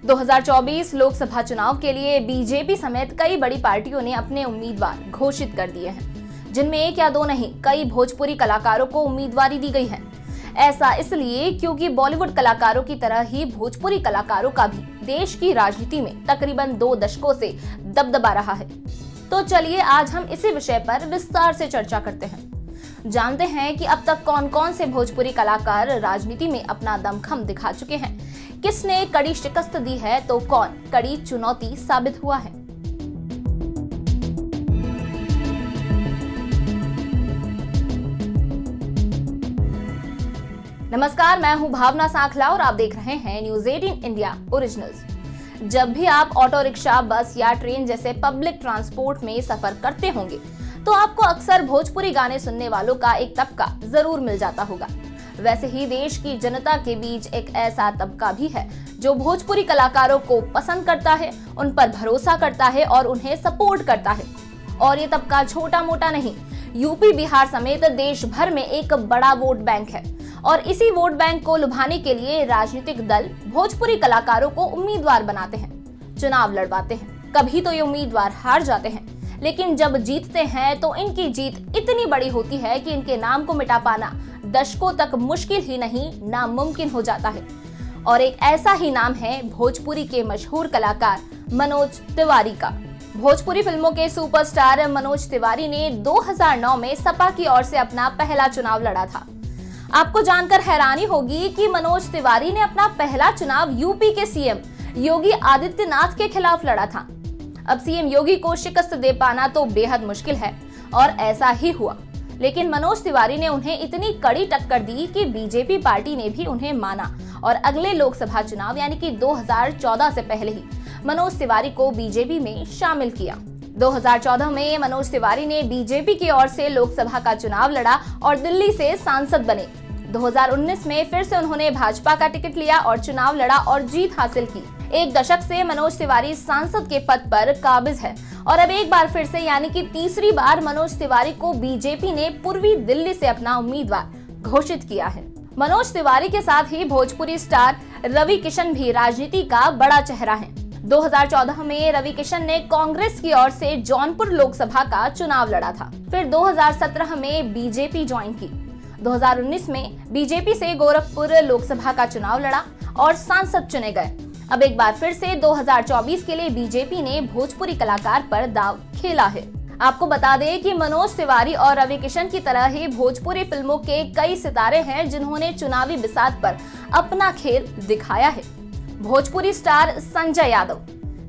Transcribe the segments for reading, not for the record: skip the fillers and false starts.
2024 लोकसभा चुनाव के लिए बीजेपी समेत कई बड़ी पार्टियों ने अपने उम्मीदवार घोषित कर दिए हैं, जिनमें एक या दो नहीं कई भोजपुरी कलाकारों को उम्मीदवारी दी गई है। ऐसा इसलिए क्योंकि बॉलीवुड कलाकारों की तरह ही भोजपुरी कलाकारों का भी देश की राजनीति में तकरीबन 2 दशकों से दबदबा रहा है। तो चलिए आज हम इसी विषय पर विस्तार से चर्चा करते हैं। जानते हैं कि अब तक कौन कौन से भोजपुरी कलाकार राजनीति में अपना दमखम दिखा चुके हैं, किसने कड़ी शिकस्त दी है तो कौन कड़ी चुनौती साबित हुआ है। नमस्कार, मैं हूं भावना सांखला और आप देख रहे हैं न्यूज़ 18 इंडिया ओरिजिनल्स। जब भी आप ऑटो रिक्शा, बस या ट्रेन जैसे पब्लिक ट्रांसपोर्ट में सफर करते होंगे तो आपको अक्सर भोजपुरी गाने सुनने वालों का एक तबका जरूर मिल जाता होगा। वैसे ही देश की जनता के बीच एक ऐसा तबका भी है जो भोजपुरी कलाकारों को पसंद करता है, उन पर भरोसा करता है और उन्हें सपोर्ट करता है। और ये तबका छोटा मोटा नहीं, यूपी, बिहार समेत देश भर में एक बड़ा वोट बैंक है। और इसी वोट बैंक को लुभाने के लिए राजनीतिक दल भोजपुरी कलाकारों को उम्मीदवार बनाते हैं, चुनाव लड़वाते हैं। कभी तो ये उम्मीदवार हार जाते हैं, लेकिन जब जीतते हैं तो इनकी जीत इतनी बड़ी होती है कि इनके नाम को मिटा पाना दशकों तक मुश्किल ही नहीं, नामुमकिन हो जाता है। और एक ऐसा ही नाम है भोजपुरी के मशहूर कलाकार मनोज तिवारी का। भोजपुरी फिल्मों के सुपरस्टार मनोज तिवारी ने 2009 में सपा की ओर से अपना पहला चुनाव लड़ा था। आपको जानकर हैरानी होगी कि मनोज तिवारी ने अपना पहला चुनाव यूपी के सीएम योगी आदित्यनाथ के खिलाफ लड़ा था। अब सीएम योगी को शिकस्त दे पाना तो बेहद मुश्किल है और ऐसा ही हुआ। लेकिन मनोज तिवारी ने उन्हें इतनी कड़ी टक्कर दी कि बीजेपी पार्टी ने भी उन्हें माना और अगले लोकसभा चुनाव यानी कि 2014 से पहले ही मनोज तिवारी को बीजेपी में शामिल किया। 2014 में मनोज तिवारी ने बीजेपी की ओर से लोकसभा का चुनाव लड़ा और दिल्ली से सांसद बने। 2019 में फिर से उन्होंने भाजपा का टिकट लिया और चुनाव लड़ा और जीत हासिल की। एक दशक से मनोज तिवारी सांसद के पद पर काबिज है और अब एक बार फिर से यानी कि तीसरी बार मनोज तिवारी को बीजेपी ने पूर्वी दिल्ली से अपना उम्मीदवार घोषित किया है। मनोज तिवारी के साथ ही भोजपुरी स्टार रवि किशन भी राजनीति का बड़ा चेहरा है। 2014 में रवि किशन ने कांग्रेस की ओर से जौनपुर लोकसभा का चुनाव लड़ा था। फिर 2017 में बीजेपी ज्वाइन की। 2019 में बीजेपी से गोरखपुर लोकसभा का चुनाव लड़ा और सांसद चुने गए। अब एक बार फिर से 2024 के लिए बीजेपी ने भोजपुरी कलाकार पर दांव खेला है। आपको बता दें कि मनोज तिवारी और रवि किशन की तरह ही भोजपुरी फिल्मों के कई सितारे हैं जिन्होंने चुनावी बिसात पर अपना खेल दिखाया है। भोजपुरी स्टार संजय यादव,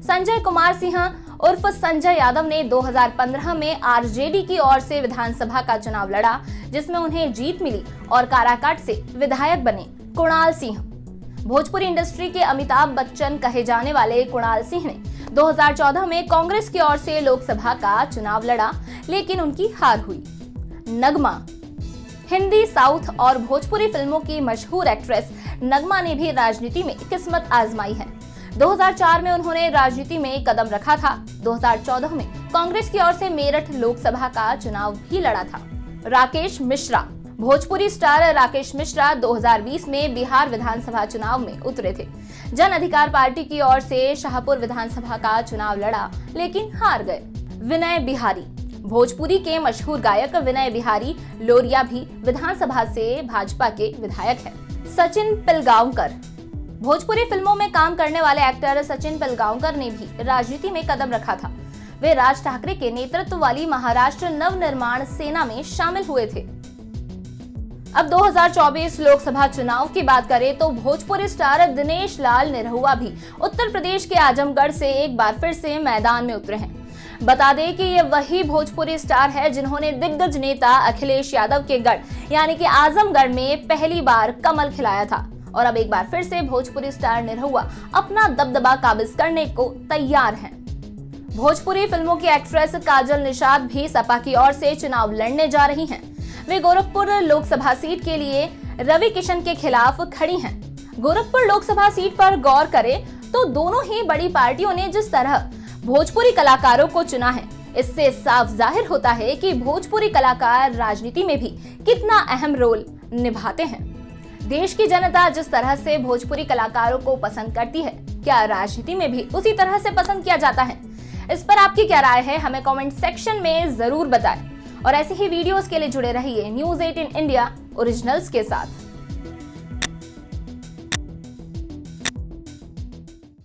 संजय कुमार सिंह उर्फ संजय यादव ने 2015 में आरजेडी की ओर से विधानसभा का चुनाव लड़ा, जिसमें उन्हें जीत मिली और काराकाट से विधायक बने। कुणाल सिंह, भोजपुरी इंडस्ट्री के अमिताभ बच्चन कहे जाने वाले कुणाल सिंह ने 2014 में कांग्रेस की ओर से लोकसभा का चुनाव लड़ा, लेकिन उनकी हार हुई। नगमा, हिंदी, साउथ और भोजपुरी फिल्मों की मशहूर एक्ट्रेस नगमा ने भी राजनीति में किस्मत आजमाई है। 2004 में उन्होंने राजनीति में कदम रखा था। 2014 में कांग्रेस की ओर से मेरठ लोकसभा का चुनाव भी लड़ा था। राकेश मिश्रा, भोजपुरी स्टार राकेश मिश्रा 2020 में बिहार विधानसभा चुनाव में उतरे थे। जन अधिकार पार्टी की ओर से शाहपुर विधानसभा का चुनाव लड़ा, लेकिन हार गए। विनय बिहारी, भोजपुरी के मशहूर गायक विनय बिहारी लोरिया भी विधानसभा से भाजपा के विधायक है। सचिन पिलगांवकर, भोजपुरी फिल्मों में काम करने वाले एक्टर सचिन पिलगांवकर ने भी राजनीति में कदम रखा था। वे राज ठाकरे के नेतृत्व वाली महाराष्ट्र नवनिर्माण सेना में शामिल हुए थे। अब 2024 लोकसभा चुनाव की बात करें तो भोजपुरी स्टार दिनेश लाल निरहुआ भी उत्तर प्रदेश के आजमगढ़ से एक बार फिर से मैदान में उतरे हैं। बता दें कि ये वही भोजपुरी स्टार है जिन्होंने दिग्गज नेता अखिलेश यादव के गढ़ यानी कि आजमगढ़ में पहली बार कमल खिलाया था। और अब एक बार फिर से भोजपुरी स्टार निरहुआ अपना दबदबा काबिज करने को तैयार हैं। भोजपुरी फिल्मों की एक्ट्रेस काजल निषाद भी सपा की ओर से चुनाव लड़ने जा रही हैं। वे गोरखपुर लोकसभा सीट के लिए रवि किशन के खिलाफ खड़ी हैं। गोरखपुर लोकसभा सीट पर गौर करें तो दोनों ही बड़ी पार्टियों ने जिस तरह भोजपुरी कलाकारों को चुना है, इससे साफ जाहिर होता है कि भोजपुरी कलाकार राजनीति में भी कितना अहम रोल निभाते हैं। देश की जनता जिस तरह से भोजपुरी कलाकारों को पसंद करती है, क्या राजनीति में भी उसी तरह से पसंद किया जाता है? इस पर आपकी क्या राय है, हमें कमेंट सेक्शन में जरूर बताएं। और ऐसे ही वीडियोस के लिए जुड़े रहिए न्यूज़ 18 इंडिया ओरिजिनल्स के साथ।